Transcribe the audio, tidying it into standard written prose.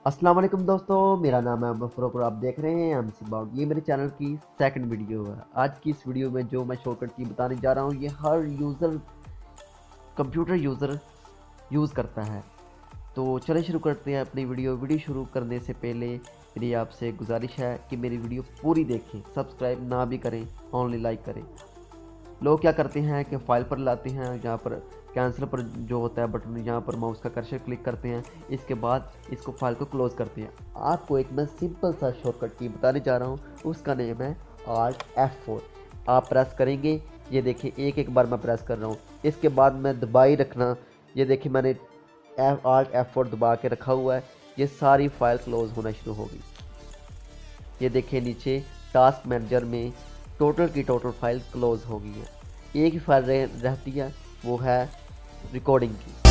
अस्सलाम वालेकुम दोस्तों, मेरा नाम है मफरूक और आप देख रहे हैं एमसी बाउट। ये मेरे चैनल की सेकंड वीडियो है। आज की इस वीडियो में जो मैं शॉर्टकट की बताने जा रहा हूँ, ये हर यूज़र कंप्यूटर यूज़र यूज़ करता है। तो चलिए शुरू करते हैं अपनी वीडियो शुरू करने से पहले मेरी आपसे गुजारिश है कि मेरी वीडियो पूरी देखें, सब्सक्राइब ना भी करें, ओनली लाइक करें। लोग क्या करते हैं कि फाइल पर लाते हैं, यहाँ पर कैंसिल पर जो होता है बटन, यहाँ पर माउस का कर्सर क्लिक करते हैं, इसके बाद इसको फाइल को क्लोज करते हैं। आपको एक मैं सिंपल सा शॉर्टकट की बताने जा रहा हूँ, उसका नेम है Alt F4। आप प्रेस करेंगे, ये देखिए एक एक बार मैं प्रेस कर रहा हूँ, इसके बाद मैं दबाई रखना। ये देखिए मैंने Alt F4 दबा के रखा हुआ है, ये सारी फाइल क्लोज होना शुरू होगी। ये देखिए नीचे टास्क मैनेजर में टोटल की टोटल फाइल क्लोज हो गई है। एक ही फाइल रहती है, वो है रिकॉर्डिंग की।